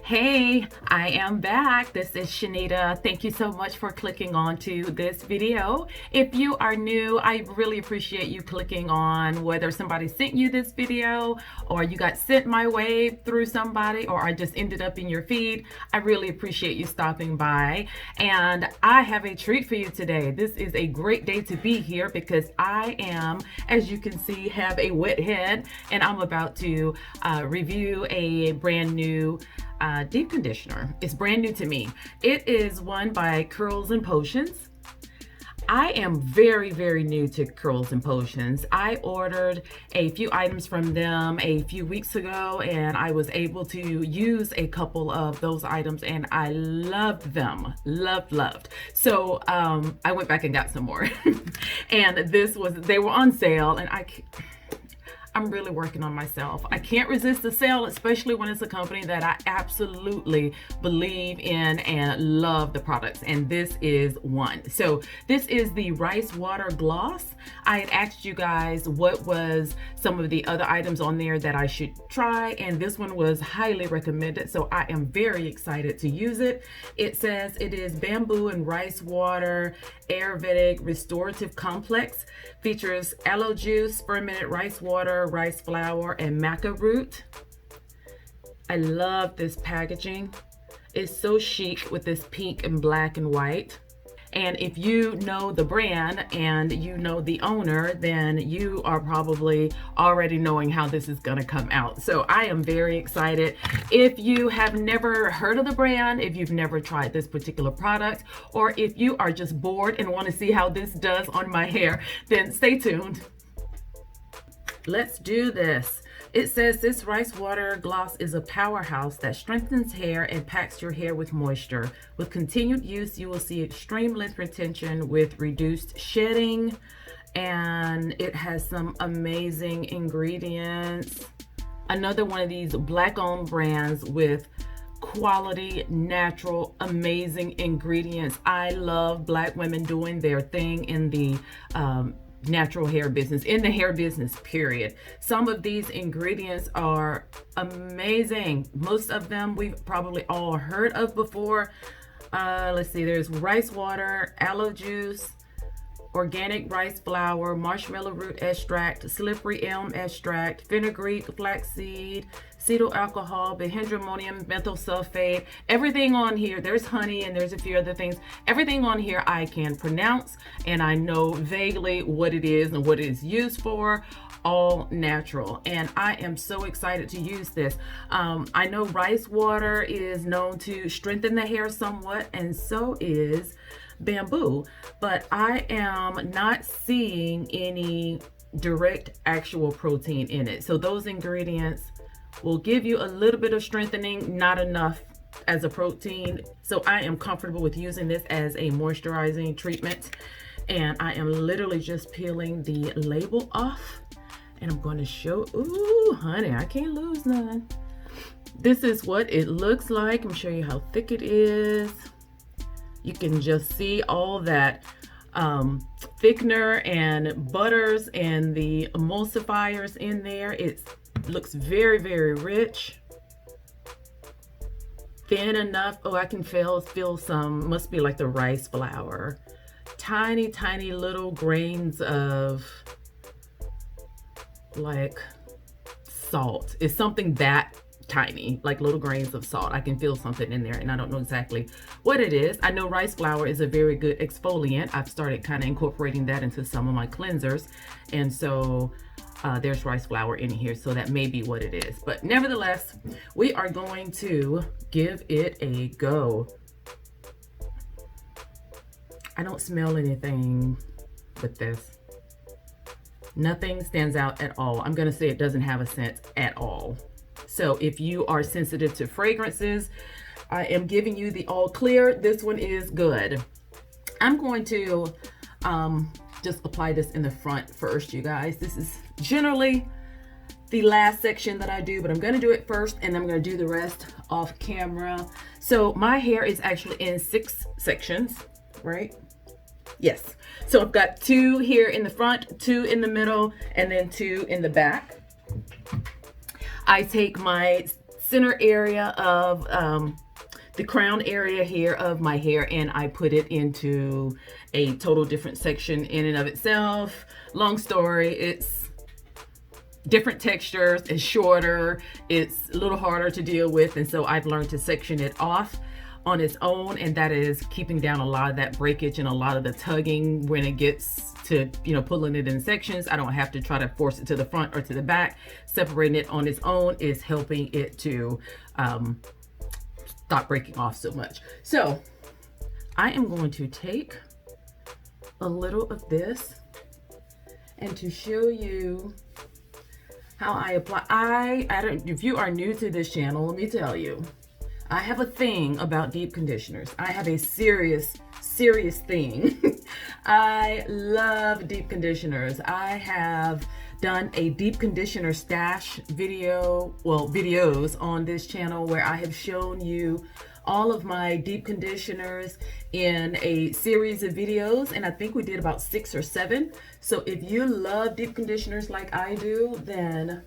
Hey, I am back. This is Shanita. Thank you so much for clicking on to this video. If you are new, I really appreciate you clicking on whether somebody sent you this video or you got sent my way through somebody or I just ended up in your feed. I really appreciate you stopping by. And I have a treat for you today. This is a great day to be here because I am, as you can see, have a wet head and I'm about to review a brand new deep conditioner. It's brand new to me. It is one by Curls and Potions. I am very new to Curls and Potions. I ordered a few items from them a few weeks ago and I was able to use a couple of those items and I loved them. Loved. So I went back and got some more and they were on sale and I'm really working on myself. I can't resist the sale, especially when it's a company that I absolutely believe in and love the products. And this is one. So this is the Rice Water Gloss. I had asked you guys what was some of the other items on there that I should try. And this one was highly recommended. So I am very excited to use it. It says it is bamboo and rice water, Ayurvedic restorative complex, features aloe juice, fermented rice water, rice flour, and maca root. I love this packaging. It's so chic with this pink and black and white. And if you know the brand and you know the owner, then you are probably already knowing how this is gonna come out. So I am very excited. If you have never heard of the brand, if you've never tried this particular product, or if you are just bored and wanna see how this does on my hair, then stay tuned. Let's do this. It says this rice water gloss is a powerhouse that strengthens hair and packs your hair with moisture. With continued use, you will see extreme length retention with reduced shedding, and it has some amazing ingredients. Another one of these black-owned brands with quality, natural, amazing ingredients. I love Black women doing their thing in the natural hair business, in the hair business, period. Some of these ingredients are amazing. Most of them we've probably all heard of before. Let's see, there's rice water, aloe juice, organic rice flour, marshmallow root extract, slippery elm extract, fennugreek, flaxseed, cetyl alcohol, Behentrimonium, Methosulfate. Everything on here, there's honey and there's a few other things. Everything on here I can pronounce and I know vaguely what it is and what it is used for. All natural, and I am so excited to use this. I know rice water is known to strengthen the hair somewhat, and so is bamboo, but I am not seeing any direct actual protein in it. So those ingredients will give you a little bit of strengthening, not enough as a protein. So I am comfortable with using this as a moisturizing treatment, and I am literally just peeling the label off and I'm going to show. Ooh, honey, I can't lose none. This is what it looks like. I'm show you how thick it is. You can just see all that thickener and butters and the emulsifiers in there. It looks very rich, thin enough. Oh, I can feel some, must be like the rice flour. Tiny little grains of like salt. It's something that tiny, like little grains of salt. I can feel something in there and I don't know exactly what it is. I know rice flour is a very good exfoliant. I've started kind of incorporating that into some of my cleansers, and so there's rice flour in here, so that may be what it is. But nevertheless, we are going to give it a go. I don't smell anything with this. Nothing stands out at all. I'm gonna say it doesn't have a scent at all. So if you are sensitive to fragrances, I am giving you the all clear. This one is good. I'm going to just apply this in the front first, you guys. This is generally the last section that I do, but I'm gonna do it first and I'm gonna do the rest off camera. So my hair is actually in 6 sections, right? Yes. So I've got 2 here in the front, 2 in the middle, and then 2 in the back. I take my center area of the crown area here of my hair, and I put it into a total different section in and of itself. Long story, it's different textures, it's shorter, it's a little harder to deal with, and so I've learned to section it off on its own, and that is keeping down a lot of that breakage and a lot of the tugging when it gets to, you know, pulling it in sections. I don't have to try to force it to the front or to the back. Separating it on its own is helping it to stop breaking off so much. So I am going to take a little of this, and to show you how I apply, I don't, if you are new to this channel, let me tell you, I have a thing about deep conditioners. I have a serious thing. I love deep conditioners. I have done a deep conditioner stash video, well, videos on this channel where I have shown you all of my deep conditioners in a series of videos, and I think we did about 6 or 7. So if you love deep conditioners like I do, then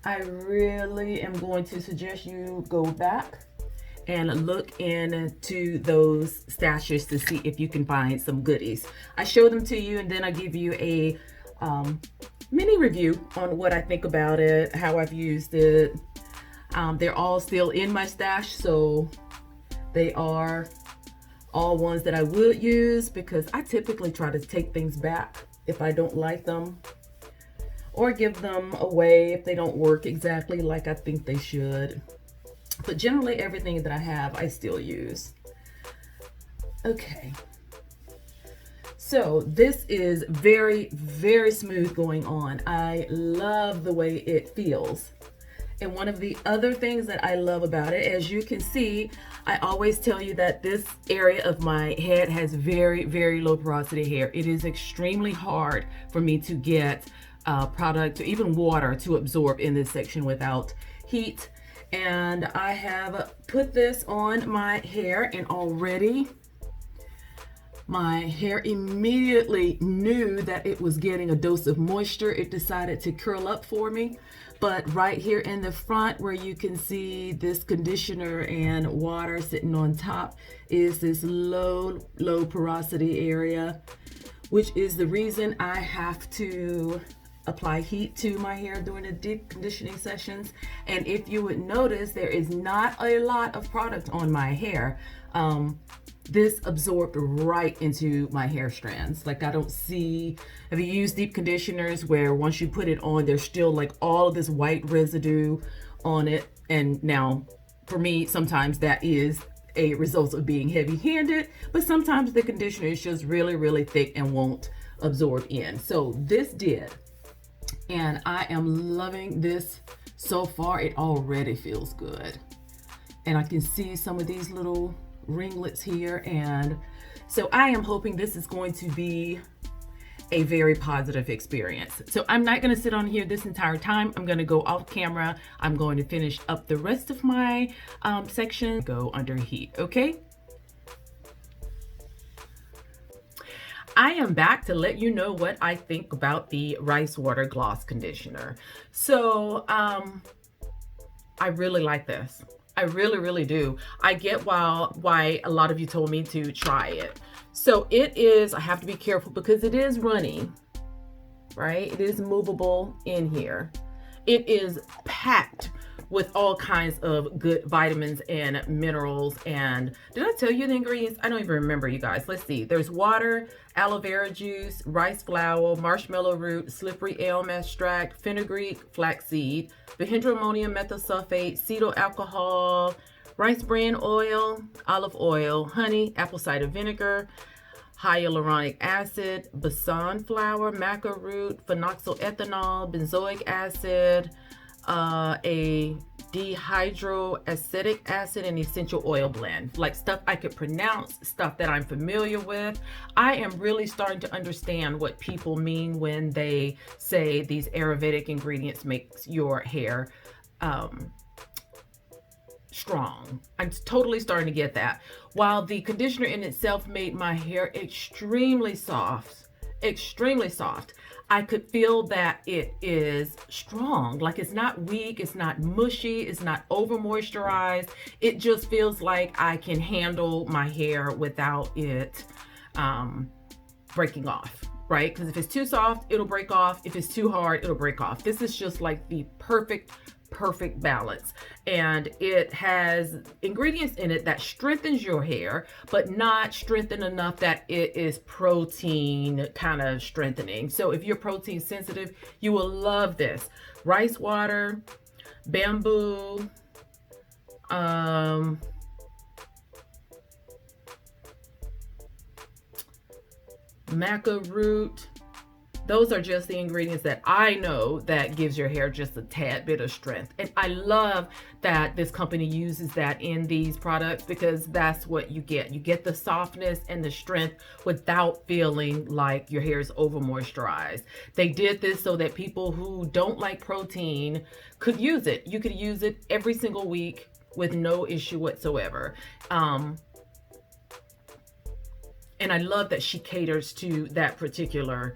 I really am going to suggest you go back and look into those stashes to see if you can find some goodies. I show them to you, and then I give you a mini review on what I think about it, how I've used it. They're all still in my stash, so they are all ones that I would use, because I typically try to take things back if I don't like them, or give them away if they don't work exactly like I think they should. But generally everything that I have, I still use. Okay. So this is very smooth going on. I love the way it feels. And one of the other things that I love about it, as you can see, I always tell you that this area of my head has very low porosity hair. It is extremely hard for me to get product or even water to absorb in this section without heat. And I have put this on my hair, and already my hair immediately knew that it was getting a dose of moisture. It decided to curl up for me. But right here in the front, where you can see this conditioner and water sitting on top, is this low porosity area, which is the reason I have to apply heat to my hair during the deep conditioning sessions. And if you would notice, there is not a lot of product on my hair. This absorbed right into my hair strands. Like, I don't see, have you used deep conditioners where once you put it on, there's still like all of this white residue on it? And now for me, sometimes that is a result of being heavy-handed, but sometimes the conditioner is just really thick and won't absorb in. So this did. And I am loving this so far. It already feels good. And I can see some of these little ringlets here. And so I am hoping this is going to be a very positive experience. So I'm not going to sit on here this entire time. I'm going to go off camera. I'm going to finish up the rest of my section, go under heat. Okay. I am back to let you know what I think about the Rice Water Gloss Conditioner. So I really like this. I really do. I get why a lot of you told me to try it. So it is, I have to be careful because it is runny, right? It is movable in here. It is packed with all kinds of good vitamins and minerals. And did I tell you the ingredients? I don't even remember, you guys. Let's see. There's water, aloe vera juice, rice flour, marshmallow root, slippery elm extract, fennugreek, flaxseed, Behentrimonium, Methosulfate, cetyl alcohol, rice bran oil, olive oil, honey, apple cider vinegar, Hyaluronic acid, Besan flour, Maca root, Phenoxyethanol, benzoic acid, a Dehydroacetic acid, and essential oil blend. Like stuff I could pronounce, stuff that I'm familiar with. I am really starting to understand what people mean when they say these Ayurvedic ingredients makes your hair strong. I'm totally starting to get that. While the conditioner in itself made my hair extremely soft extremely soft. I could feel that it is strong, like it's not weak, it's not mushy, it's not over moisturized. It just feels like I can handle my hair without it breaking off, right? Because if it's too soft, it'll break off. If it's too hard, it'll break off. This is just like the perfect balance, and it has ingredients in it that strengthens your hair, but not strengthened enough that it is protein kind of strengthening. So if you're protein sensitive, you will love this. Rice water, bamboo, Maca root. Those are just the ingredients that I know that gives your hair just a tad bit of strength. And I love that this company uses that in these products, because that's what you get. You get the softness and the strength without feeling like your hair is over moisturized. They did this so that people who don't like protein could use it. You could use it every single week with no issue whatsoever. And I love that she caters to that particular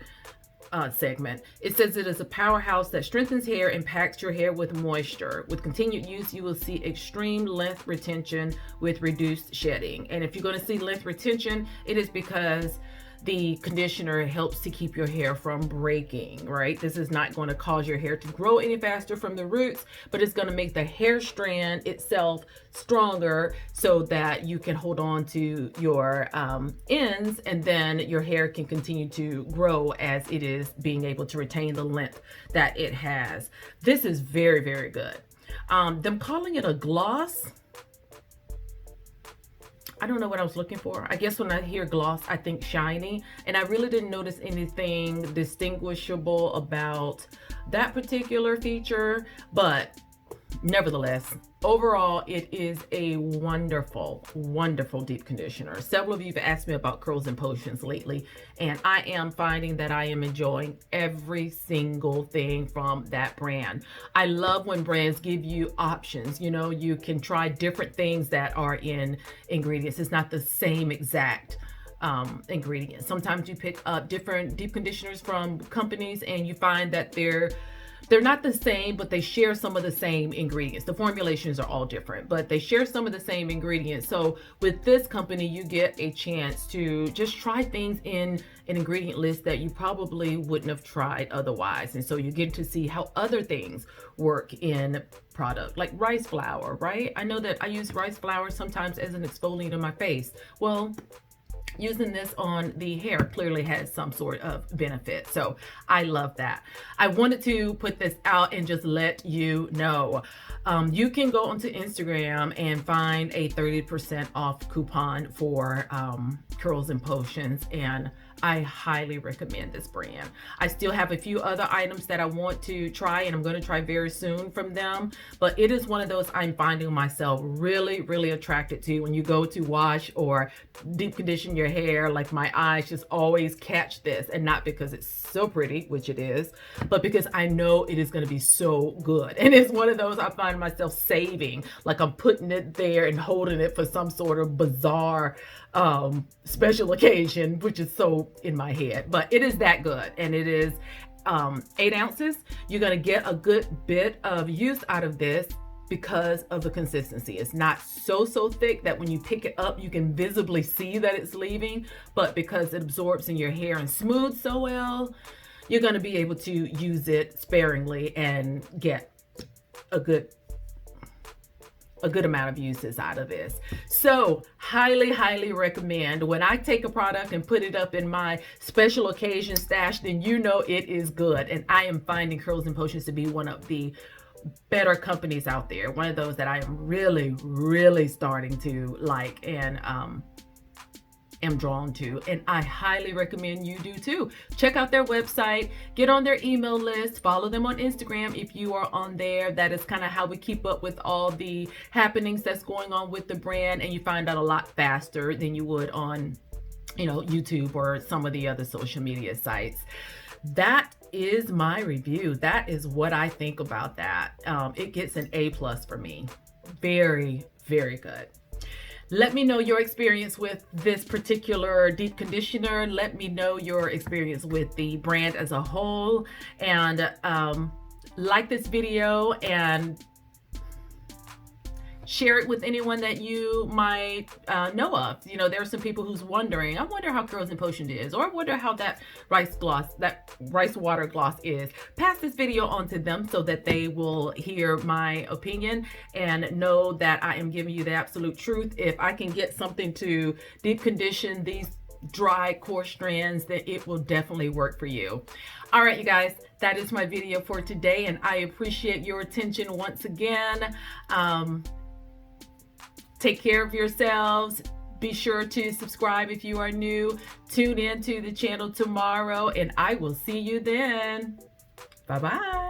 segment. It says it is a powerhouse that strengthens hair and packs your hair with moisture. With continued use, you will see extreme length retention with reduced shedding. And if you're going to see length retention, it is because the conditioner helps to keep your hair from breaking, right? This is not going to cause your hair to grow any faster from the roots, but it's going to make the hair strand itself stronger so that you can hold on to your ends, and then your hair can continue to grow as it is being able to retain the length that it has. This is very, very good. Them calling it a gloss, I don't know what I was looking for. I guess when I hear gloss, I think shiny, and I really didn't notice anything distinguishable about that particular feature, but nevertheless, overall, it is a wonderful, wonderful deep conditioner. Several of you have asked me about curls and potions lately, and I am finding that I am enjoying every single thing from that brand. I love when brands give you options. You know, you can try different things that are in ingredients. It's not the same exact ingredients. Sometimes you pick up different deep conditioners from companies and you find that they're not the same, but they share some of the same ingredients. The formulations are all different, but they share some of the same ingredients. So with this company, you get a chance to just try things in an ingredient list that you probably wouldn't have tried otherwise. And so you get to see how other things work in product, like rice flour, right? I know that I use rice flour sometimes as an exfoliant on my face. Well, using this on the hair clearly has some sort of benefit. So I love that. I wanted to put this out and just let you know. You can go onto Instagram and find a 30% off coupon for curls and potions, and I highly recommend this brand. I still have a few other items that I want to try, and I'm going to try very soon from them, but it is one of those I'm finding myself really, really attracted to. When you go to wash or deep condition your hair, like my eyes just always catch this, and not because it's so pretty, which it is, but because I know it is going to be so good. And it's one of those I find myself saving, like I'm putting it there and holding it for some sort of bizarre special occasion, which is so in my head. But it is that good, and it is 8 ounces. You're going to get a good bit of use out of this because of the consistency. It's not so thick that when you pick it up you can visibly see that it's leaving, but because it absorbs in your hair and smooths so well, you're going to be able to use it sparingly and get a good amount of uses out of this. So highly recommend. When I take a product and put it up in my special occasion stash, then you know it is good. And I am finding Curls and Potions to be one of the better companies out there. One of those that I am really starting to like and am drawn to, and I highly recommend you do too. Check out their website, get on their email list, follow them on Instagram if you are on there. That is kind of how we keep up with all the happenings that's going on with the brand, and you find out a lot faster than you would on, you know, YouTube or some of the other social media sites. That is my review. That is what I think about that. It gets an A+ for me. Very good. Let me know your experience with this particular deep conditioner. Let me know your experience with the brand as a whole. And like this video and share it with anyone that you might know of. You know, there are some people who's wondering, I wonder how Curls and Potion is, or I wonder how that rice water gloss is. Pass this video on to them so that they will hear my opinion and know that I am giving you the absolute truth. If I can get something to deep condition these dry core strands, then it will definitely work for you. All right, you guys, that is my video for today, and I appreciate your attention once again. Take care of yourselves. Be sure to subscribe if you are new. Tune in to the channel tomorrow, and I will see you then. Bye-bye.